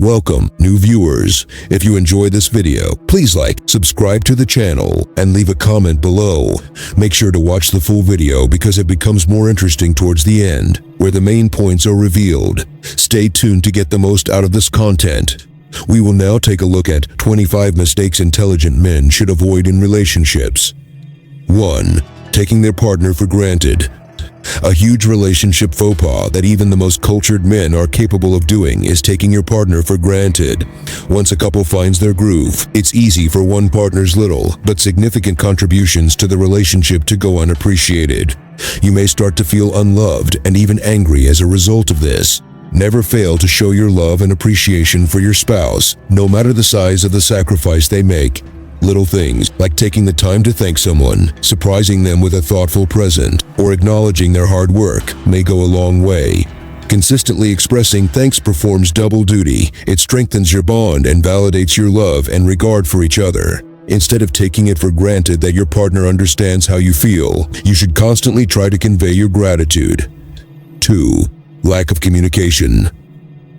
Welcome, new viewers. If you enjoy this video, please like, subscribe to the channel, and leave a comment below. Make sure to watch the full video because it becomes more interesting towards the end, where the main points are revealed. Stay tuned to get the most out of this content. We will now take a look at 25 mistakes intelligent men should avoid in relationships. 1. Taking their partner for granted. A huge relationship faux pas that even the most cultured men are capable of doing is taking your partner for granted. Once a couple finds their groove, it's easy for one partner's little but significant contributions to the relationship to go unappreciated. You may start to feel unloved and even angry as a result of this. Never fail to show your love and appreciation for your spouse, no matter the size of the sacrifice they make. Little things like taking the time to thank someone, surprising them with a thoughtful present, or acknowledging their hard work may go a long way. Consistently expressing thanks performs double duty. It strengthens your bond and validates your love and regard for each other. Instead of taking it for granted that your partner understands how you feel, you should constantly try to convey your gratitude. 2. Lack of communication.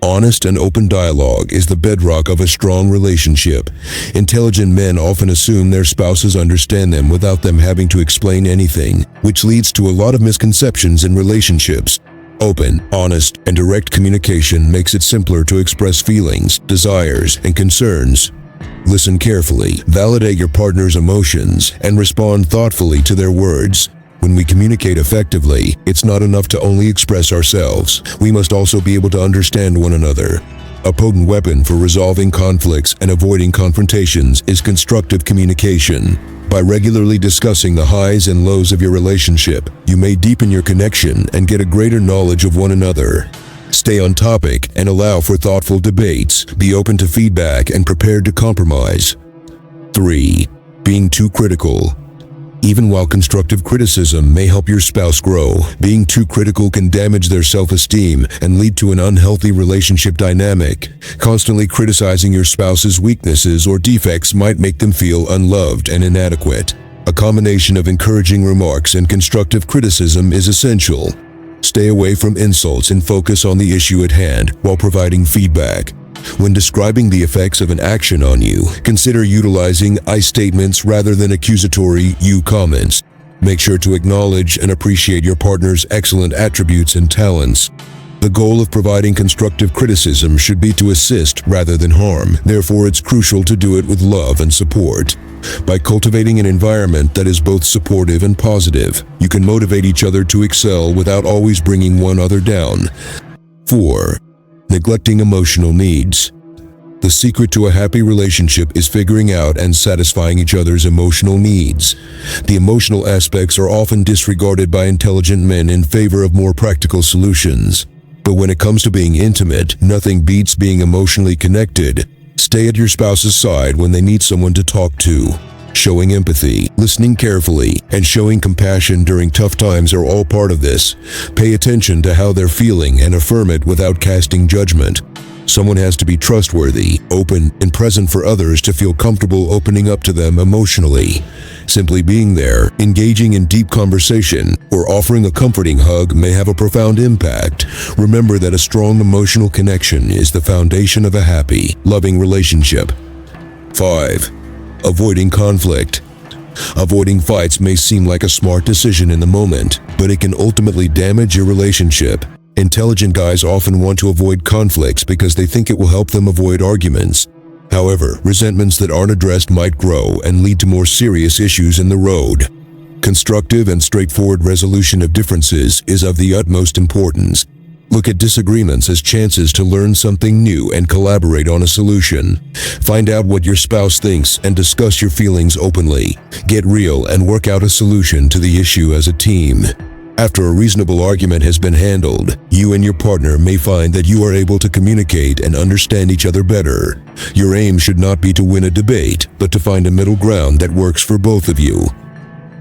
Honest and open dialogue is the bedrock of a strong relationship. Intelligent men often assume their spouses understand them without them having to explain anything, which leads to a lot of misconceptions in relationships. Open, honest, and direct communication makes it simpler to express feelings, desires, and concerns. Listen carefully, validate your partner's emotions, and respond thoughtfully to their words. When we communicate effectively, it's not enough to only express ourselves. We must also be able to understand one another. A potent weapon for resolving conflicts and avoiding confrontations is constructive communication. By regularly discussing the highs and lows of your relationship, you may deepen your connection and get a greater knowledge of one another. Stay on topic and allow for thoughtful debates. Be open to feedback and prepared to compromise. 3. Being too critical. Even while constructive criticism may help your spouse grow, being too critical can damage their self-esteem and lead to an unhealthy relationship dynamic. Constantly criticizing your spouse's weaknesses or defects might make them feel unloved and inadequate. A combination of encouraging remarks and constructive criticism is essential. Stay away from insults and focus on the issue at hand while providing feedback. When describing the effects of an action on you, consider utilizing I statements rather than accusatory you comments. Make sure to acknowledge and appreciate your partner's excellent attributes and talents. The goal of providing constructive criticism should be to assist rather than harm. Therefore, it's crucial to do it with love and support. By cultivating an environment that is both supportive and positive, you can motivate each other to excel without always bringing one other down. 4. Neglecting emotional needs. The secret to a happy relationship is figuring out and satisfying each other's emotional needs. The emotional aspects are often disregarded by intelligent men in favor of more practical solutions. But when it comes to being intimate, nothing beats being emotionally connected. Stay at your spouse's side when they need someone to talk to. Showing empathy, listening carefully, and showing compassion during tough times are all part of this. Pay attention to how they're feeling and affirm it without casting judgment. Someone has to be trustworthy, open, and present for others to feel comfortable opening up to them emotionally. Simply being there, engaging in deep conversation, or offering a comforting hug may have a profound impact. Remember that a strong emotional connection is the foundation of a happy, loving relationship. 5. Avoiding conflict. Avoiding fights may seem like a smart decision in the moment, but it can ultimately damage your relationship. Intelligent guys often want to avoid conflicts because they think it will help them avoid arguments. However, resentments that aren't addressed might grow and lead to more serious issues in the road. Constructive and straightforward resolution of differences is of the utmost importance. Look at disagreements as chances to learn something new and collaborate on a solution. Find out what your spouse thinks and discuss your feelings openly. Get real and work out a solution to the issue as a team. After a reasonable argument has been handled, you and your partner may find that you are able to communicate and understand each other better. Your aim should not be to win a debate, but to find a middle ground that works for both of you.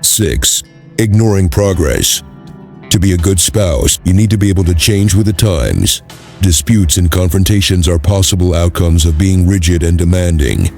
6. Ignoring progress. To be a good spouse, you need to be able to change with the times. Disputes and confrontations are possible outcomes of being rigid and demanding.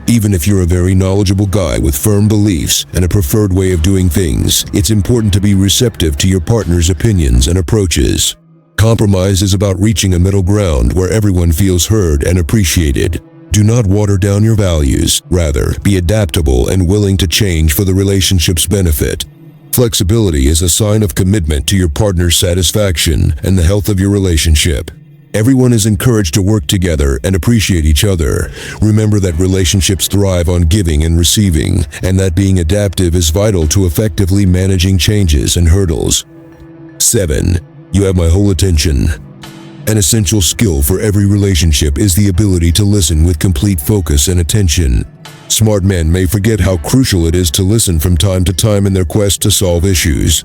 Even if you're a very knowledgeable guy with firm beliefs and a preferred way of doing things, it's important to be receptive to your partner's opinions and approaches. Compromise is about reaching a middle ground where everyone feels heard and appreciated. Do not water down your values. Rather, be adaptable and willing to change for the relationship's benefit. Flexibility is a sign of commitment to your partner's satisfaction and the health of your relationship. Everyone is encouraged to work together and appreciate each other. Remember that relationships thrive on giving and receiving, and that being adaptive is vital to effectively managing changes and hurdles. 7. You have my whole attention. An essential skill for every relationship is the ability to listen with complete focus and attention. Smart men may forget how crucial it is to listen from time to time in their quest to solve issues.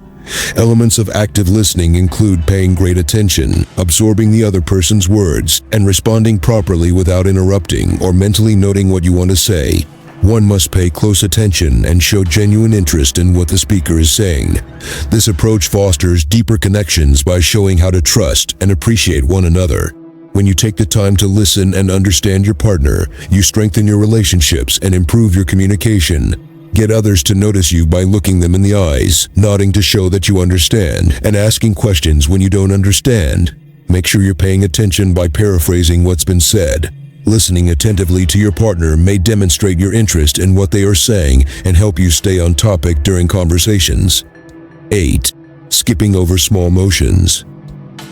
Elements of active listening include paying great attention, absorbing the other person's words, and responding properly without interrupting or mentally noting what you want to say. One must pay close attention and show genuine interest in what the speaker is saying. This approach fosters deeper connections by showing how to trust and appreciate one another. When you take the time to listen and understand your partner, you strengthen your relationships and improve your communication. Get others to notice you by looking them in the eyes, nodding to show that you understand, and asking questions when you don't understand. Make sure you're paying attention by paraphrasing what's been said. Listening attentively to your partner may demonstrate your interest in what they are saying and help you stay on topic during conversations. 8. Skipping over small motions.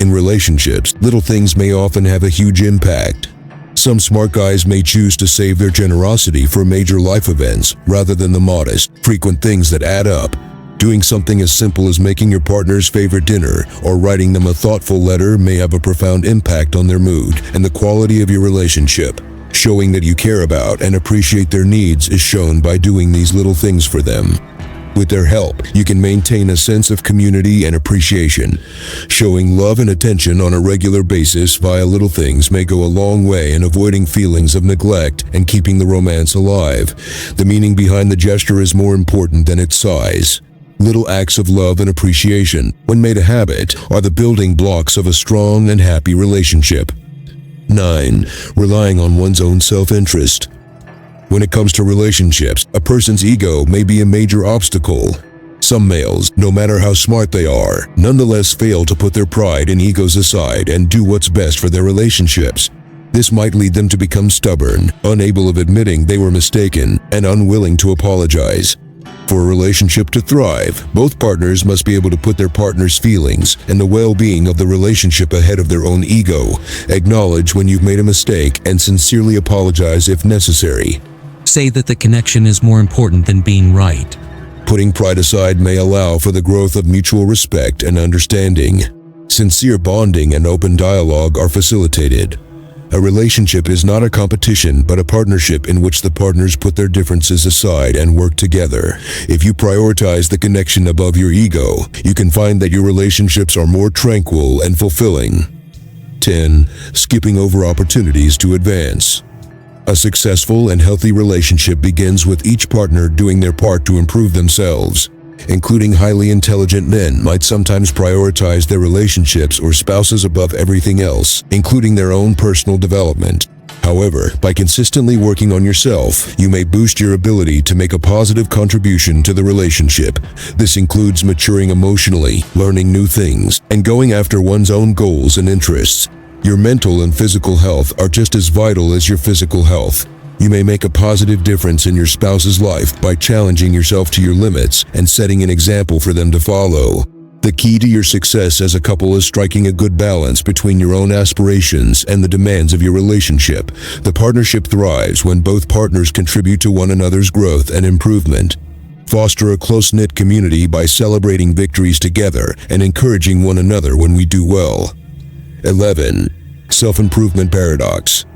In relationships, little things may often have a huge impact. Some smart guys may choose to save their generosity for major life events rather than the modest, frequent things that add up. Doing something as simple as making your partner's favorite dinner or writing them a thoughtful letter may have a profound impact on their mood and the quality of your relationship. Showing that you care about and appreciate their needs is shown by doing these little things for them. With their help, you can maintain a sense of community and appreciation. Showing love and attention on a regular basis via little things may go a long way in avoiding feelings of neglect and keeping the romance alive. The meaning behind the gesture is more important than its size. Little acts of love and appreciation, when made a habit, are the building blocks of a strong and happy relationship. 9. Relying on one's own self-interest. When it comes to relationships, a person's ego may be a major obstacle. Some males, no matter how smart they are, nonetheless fail to put their pride and egos aside and do what's best for their relationships. This might lead them to become stubborn, unable of admitting they were mistaken, and unwilling to apologize. For a relationship to thrive, both partners must be able to put their partner's feelings and the well-being of the relationship ahead of their own ego, acknowledge when you've made a mistake, and sincerely apologize if necessary. Say that the connection is more important than being right. Putting pride aside may allow for the growth of mutual respect and understanding. Sincere bonding and open dialogue are facilitated. A relationship is not a competition but a partnership in which the partners put their differences aside and work together. If you prioritize the connection above your ego, you can find that your relationships are more tranquil and fulfilling. 10. Skipping over opportunities to advance. A successful and healthy relationship begins with each partner doing their part to improve themselves. Including highly intelligent men might sometimes prioritize their relationships or spouses above everything else, including their own personal development. However, by consistently working on yourself, you may boost your ability to make a positive contribution to the relationship. This includes maturing emotionally, learning new things, and going after one's own goals and interests. Your mental and physical health are just as vital as your physical health. You may make a positive difference in your spouse's life by challenging yourself to your limits and setting an example for them to follow. The key to your success as a couple is striking a good balance between your own aspirations and the demands of your relationship. The partnership thrives when both partners contribute to one another's growth and improvement. Foster a close-knit community by celebrating victories together and encouraging one another when we do well. 11. Self-improvement paradox.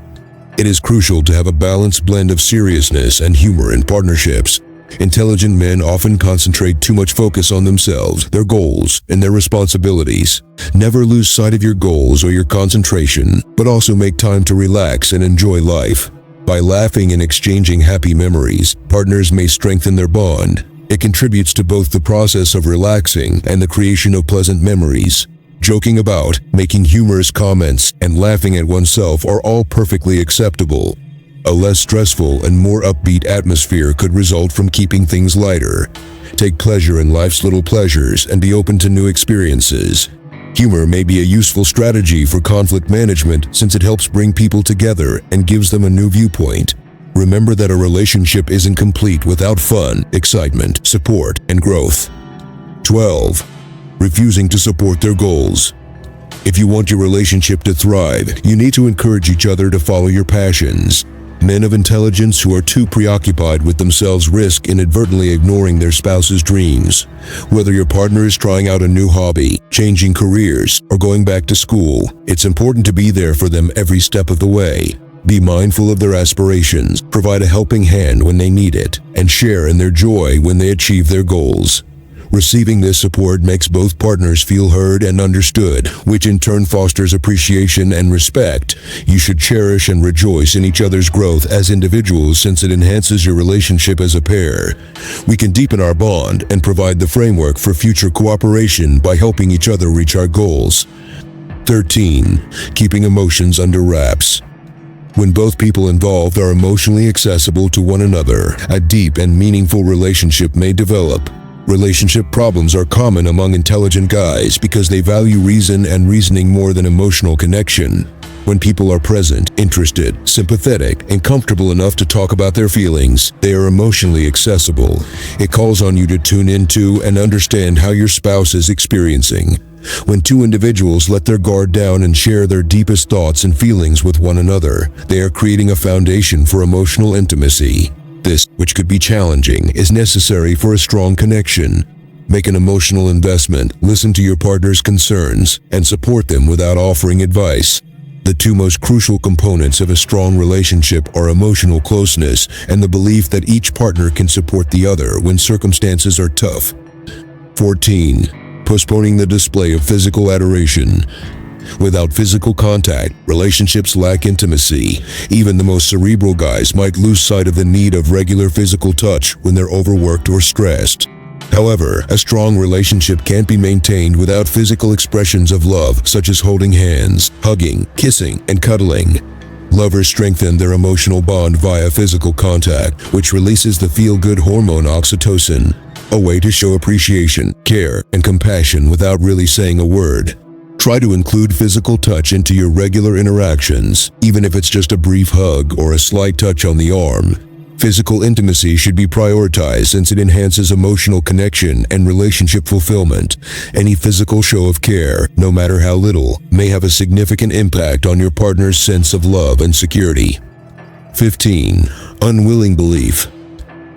It is crucial to have a balanced blend of seriousness and humor in partnerships. Intelligent men often concentrate too much focus on themselves, their goals, and their responsibilities. Never lose sight of your goals or your concentration, but also make time to relax and enjoy life. By laughing and exchanging happy memories, partners may strengthen their bond. It contributes to both the process of relaxing and the creation of pleasant memories. Joking about, making humorous comments, and laughing at oneself are all perfectly acceptable. A less stressful and more upbeat atmosphere could result from keeping things lighter. Take pleasure in life's little pleasures and be open to new experiences. Humor may be a useful strategy for conflict management since it helps bring people together and gives them a new viewpoint. Remember that a relationship isn't complete without fun, excitement, support, and growth. 12. Refusing to support their goals. If you want your relationship to thrive, you need to encourage each other to follow your passions. Men of intelligence who are too preoccupied with themselves risk inadvertently ignoring their spouse's dreams. Whether your partner is trying out a new hobby, changing careers, or going back to school, it's important to be there for them every step of the way. Be mindful of their aspirations, provide a helping hand when they need it, and share in their joy when they achieve their goals. Receiving this support makes both partners feel heard and understood, which in turn fosters appreciation and respect. You should cherish and rejoice in each other's growth as individuals since it enhances your relationship as a pair. We can deepen our bond and provide the framework for future cooperation by helping each other reach our goals. 13. Keeping emotions under wraps. When both people involved are emotionally accessible to one another, a deep and meaningful relationship may develop. Relationship problems are common among intelligent guys because they value reason and reasoning more than emotional connection. When people are present, interested, sympathetic, and comfortable enough to talk about their feelings, they are emotionally accessible. It calls on you to tune into and understand how your spouse is experiencing. When two individuals let their guard down and share their deepest thoughts and feelings with one another, they are creating a foundation for emotional intimacy. This, which could be challenging, is necessary for a strong connection. Make an emotional investment, listen to your partner's concerns, and support them without offering advice. The two most crucial components of a strong relationship are emotional closeness and the belief that each partner can support the other when circumstances are tough. 14. Postponing the display of physical adoration. Without physical contact, relationships lack intimacy. Even the most cerebral guys might lose sight of the need of regular physical touch when they're overworked or stressed. However, a strong relationship can't be maintained without physical expressions of love, such as holding hands, hugging, kissing, and cuddling. Lovers strengthen their emotional bond via physical contact, which releases the feel-good hormone oxytocin, a way to show appreciation, care, and compassion without really saying a word. Try to include physical touch into your regular interactions, even if it's just a brief hug or a slight touch on the arm. Physical intimacy should be prioritized since it enhances emotional connection and relationship fulfillment. Any physical show of care, no matter how little, may have a significant impact on your partner's sense of love and security. 15. Unwilling belief.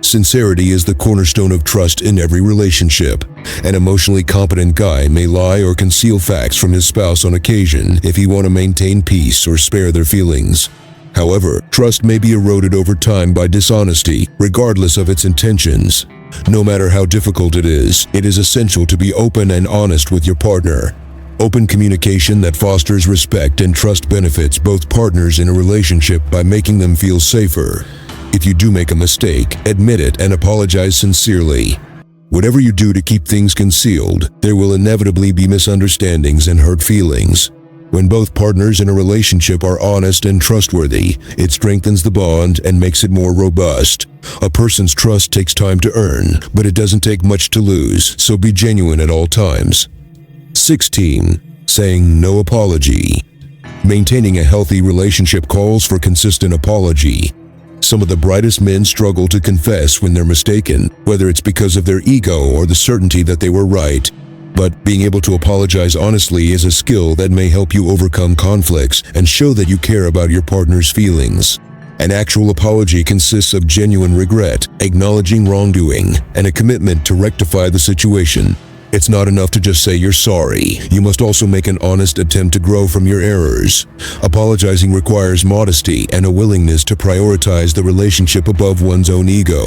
Sincerity is the cornerstone of trust in every relationship. An emotionally competent guy may lie or conceal facts from his spouse on occasion if he wants to maintain peace or spare their feelings. However, trust may be eroded over time by dishonesty, regardless of its intentions. No matter how difficult it is essential to be open and honest with your partner. Open communication that fosters respect and trust benefits both partners in a relationship by making them feel safer. If you do make a mistake, admit it and apologize sincerely. Whatever you do to keep things concealed, there will inevitably be misunderstandings and hurt feelings. When both partners in a relationship are honest and trustworthy, it strengthens the bond and makes it more robust. A person's trust takes time to earn, but it doesn't take much to lose, so be genuine at all times. 16. Saying no apology. Maintaining a healthy relationship calls for consistent apology. Some of the brightest men struggle to confess when they're mistaken, whether it's because of their ego or the certainty that they were right. But being able to apologize honestly is a skill that may help you overcome conflicts and show that you care about your partner's feelings. An actual apology consists of genuine regret, acknowledging wrongdoing, and a commitment to rectify the situation. It's not enough to just say you're sorry. You must also make an honest attempt to grow from your errors. Apologizing requires modesty and a willingness to prioritize the relationship above one's own ego.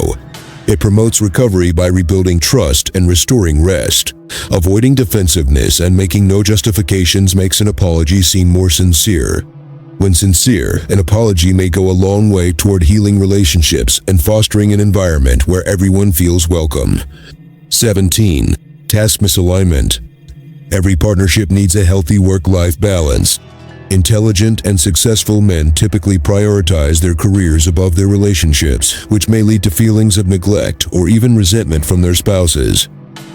It promotes recovery by rebuilding trust and restoring rest. Avoiding defensiveness and making no justifications makes an apology seem more sincere. When sincere, an apology may go a long way toward healing relationships and fostering an environment where everyone feels welcome. 17. Task misalignment. Every partnership needs a healthy work-life balance. Intelligent and successful men typically prioritize their careers above their relationships, which may lead to feelings of neglect or even resentment from their spouses.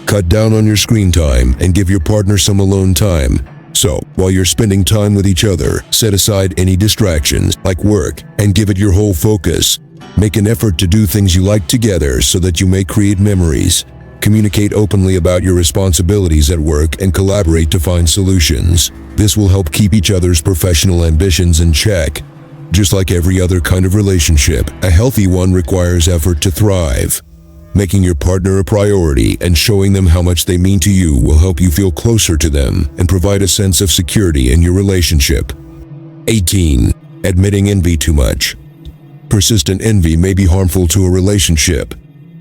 Cut down on your screen time and give your partner some alone time. So, while you're spending time with each other, set aside any distractions, like work, and give it your whole focus. Make an effort to do things you like together so that you may create memories. Communicate openly about your responsibilities at work and collaborate to find solutions. This will help keep each other's professional ambitions in check. Just like every other kind of relationship, a healthy one requires effort to thrive. Making your partner a priority and showing them how much they mean to you will help you feel closer to them and provide a sense of security in your relationship. 18. Admitting envy too much. Persistent envy may be harmful to a relationship.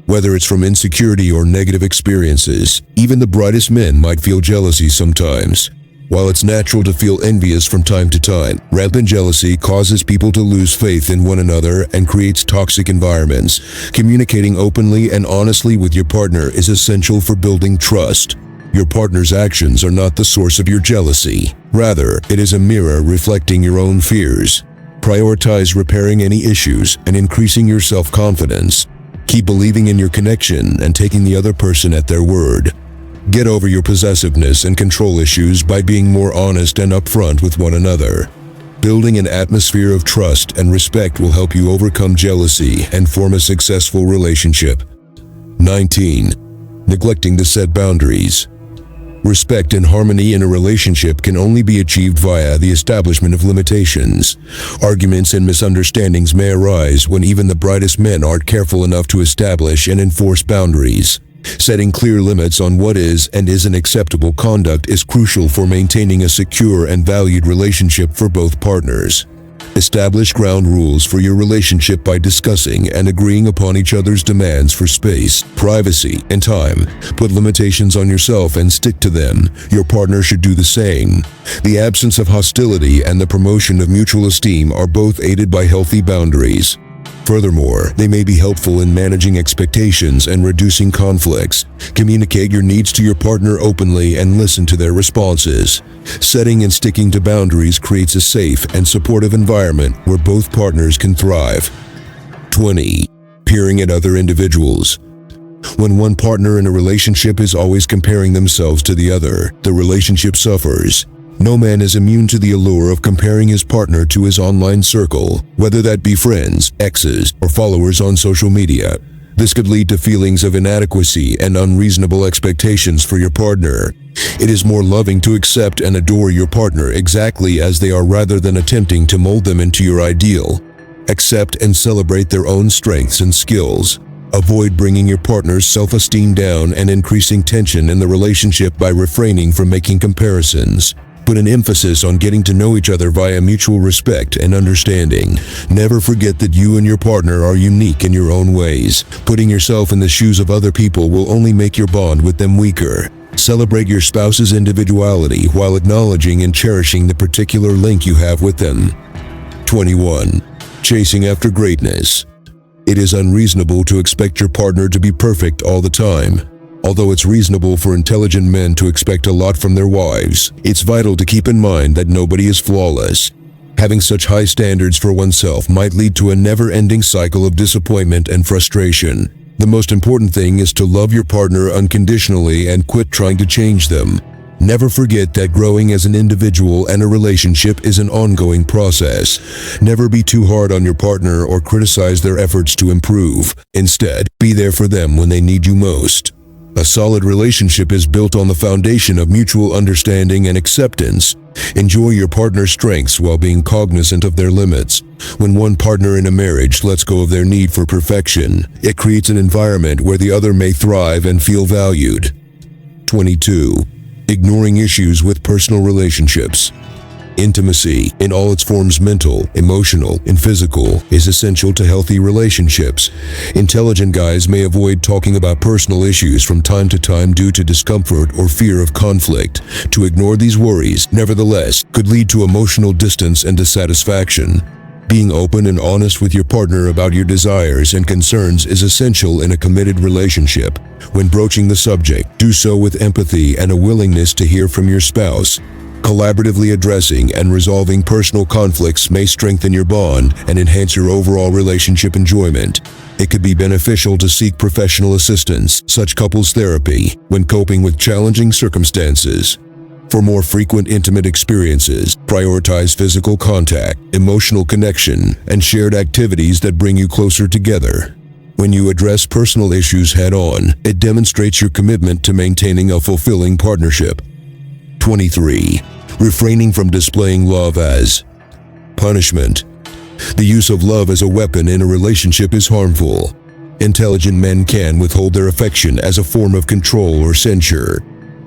Whether it's from insecurity or negative experiences, even the brightest men might feel jealousy sometimes. While it's natural to feel envious from time to time, rampant jealousy causes people to lose faith in one another and creates toxic environments. Communicating openly and honestly with your partner is essential for building trust. Your partner's actions are not the source of your jealousy. Rather, it is a mirror reflecting your own fears. Prioritize repairing any issues and increasing your self-confidence. Keep believing in your connection and taking the other person at their word. Get over your possessiveness and control issues by being more honest and upfront with one another. Building an atmosphere of trust and respect will help you overcome jealousy and form a successful relationship. 19. Neglecting to set boundaries. Respect and harmony in a relationship can only be achieved via the establishment of limitations. Arguments and misunderstandings may arise when even the brightest men aren't careful enough to establish and enforce boundaries. Setting clear limits on what is and isn't acceptable conduct is crucial for maintaining a secure and valued relationship for both partners. Establish ground rules for your relationship by discussing and agreeing upon each other's demands for space, privacy, and time. Put limitations on yourself and stick to them. Your partner should do the same. The absence of hostility and the promotion of mutual esteem are both aided by healthy boundaries. Furthermore, they may be helpful in managing expectations and reducing conflicts. Communicate your needs to your partner openly and listen to their responses. Setting and sticking to boundaries creates a safe and supportive environment where both partners can thrive. 20. Peering at other individuals. When one partner in a relationship is always comparing themselves to the other, the relationship suffers. No man is immune to the allure of comparing his partner to his online circle, whether that be friends, exes, or followers on social media. This could lead to feelings of inadequacy and unreasonable expectations for your partner. It is more loving to accept and adore your partner exactly as they are rather than attempting to mold them into your ideal. Accept and celebrate their own strengths and skills. Avoid bringing your partner's self-esteem down and increasing tension in the relationship by refraining from making comparisons. Put an emphasis on getting to know each other via mutual respect and understanding. Never forget that you and your partner are unique in your own ways. Putting yourself in the shoes of other people will only make your bond with them weaker. Celebrate your spouse's individuality while acknowledging and cherishing the particular link you have with them. 21. Chasing after greatness. It is unreasonable to expect your partner to be perfect all the time. Although it's reasonable for intelligent men to expect a lot from their wives, it's vital to keep in mind that nobody is flawless. Having such high standards for oneself might lead to a never-ending cycle of disappointment and frustration. The most important thing is to love your partner unconditionally and quit trying to change them. Never forget that growing as an individual and a relationship is an ongoing process. Never be too hard on your partner or criticize their efforts to improve. Instead, be there for them when they need you most. A solid relationship is built on the foundation of mutual understanding and acceptance. Enjoy your partner's strengths while being cognizant of their limits. When one partner in a marriage lets go of their need for perfection, it creates an environment where the other may thrive and feel valued. 22. Ignoring issues with personal relationships. Intimacy, in all its forms, mental, emotional, and physical, is essential to healthy relationships. Intelligent guys may avoid talking about personal issues from time to time due to discomfort or fear of conflict. To ignore these worries, nevertheless, could lead to emotional distance and dissatisfaction. Being open and honest with your partner about your desires and concerns is essential in a committed relationship. When broaching the subject, do so with empathy and a willingness to hear from your spouse. Collaboratively addressing and resolving personal conflicts may strengthen your bond and enhance your overall relationship enjoyment. It could be beneficial to seek professional assistance, such as couples therapy, when coping with challenging circumstances. For more frequent intimate experiences, prioritize physical contact, emotional connection, and shared activities that bring you closer together. When you address personal issues head-on, it demonstrates your commitment to maintaining a fulfilling partnership. 23. Refraining from displaying love as punishment. The use of love as a weapon in a relationship is harmful. Intelligent men can withhold their affection as a form of control or censure.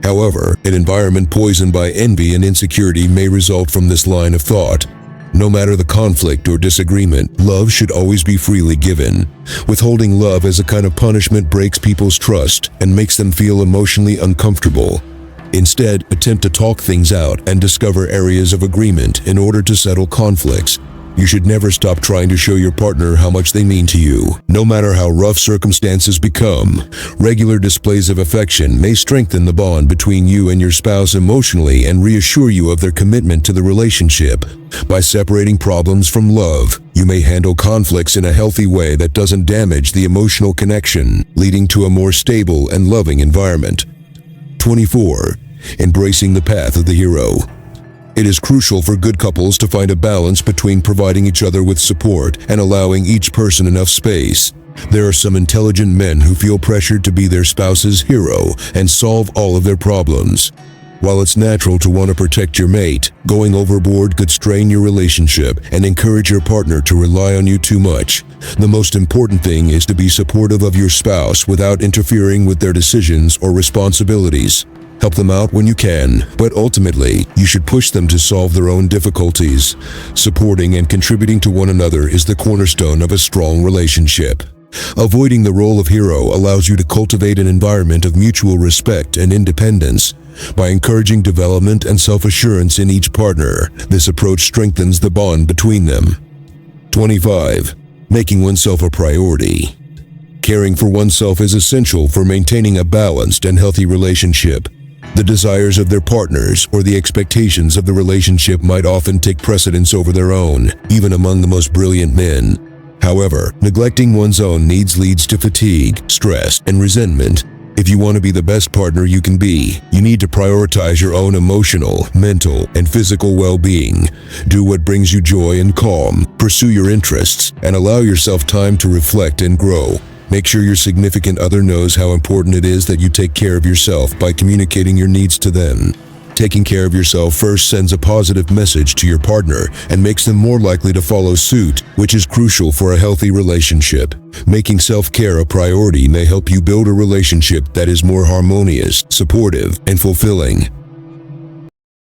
However, an environment poisoned by envy and insecurity may result from this line of thought. No matter the conflict or disagreement, love should always be freely given. Withholding love as a kind of punishment breaks people's trust and makes them feel emotionally uncomfortable. Instead, attempt to talk things out and discover areas of agreement in order to settle conflicts. You should never stop trying to show your partner how much they mean to you. No matter how rough circumstances become, regular displays of affection may strengthen the bond between you and your spouse emotionally and reassure you of their commitment to the relationship. By separating problems from love, you may handle conflicts in a healthy way that doesn't damage the emotional connection, leading to a more stable and loving environment. 24. Embracing the path of the hero. It is crucial for good couples to find a balance between providing each other with support and allowing each person enough space. There are some intelligent men who feel pressured to be their spouse's hero and solve all of their problems. While it's natural to want to protect your mate, going overboard could strain your relationship and encourage your partner to rely on you too much. The most important thing is to be supportive of your spouse without interfering with their decisions or responsibilities. Help them out when you can, but ultimately, you should push them to solve their own difficulties. Supporting and contributing to one another is the cornerstone of a strong relationship. Avoiding the role of hero allows you to cultivate an environment of mutual respect and independence. By encouraging development and self-assurance in each partner, this approach strengthens the bond between them. 25. Making oneself a priority. Caring for oneself is essential for maintaining a balanced and healthy relationship. The desires of their partners or the expectations of the relationship might often take precedence over their own, even among the most brilliant men. However, neglecting one's own needs leads to fatigue, stress, and resentment. If you want to be the best partner you can be, you need to prioritize your own emotional, mental, and physical well-being. Do what brings you joy and calm, pursue your interests, and allow yourself time to reflect and grow. Make sure your significant other knows how important it is that you take care of yourself by communicating your needs to them. Taking care of yourself first sends a positive message to your partner and makes them more likely to follow suit, which is crucial for a healthy relationship. Making self-care a priority may help you build a relationship that is more harmonious, supportive, and fulfilling.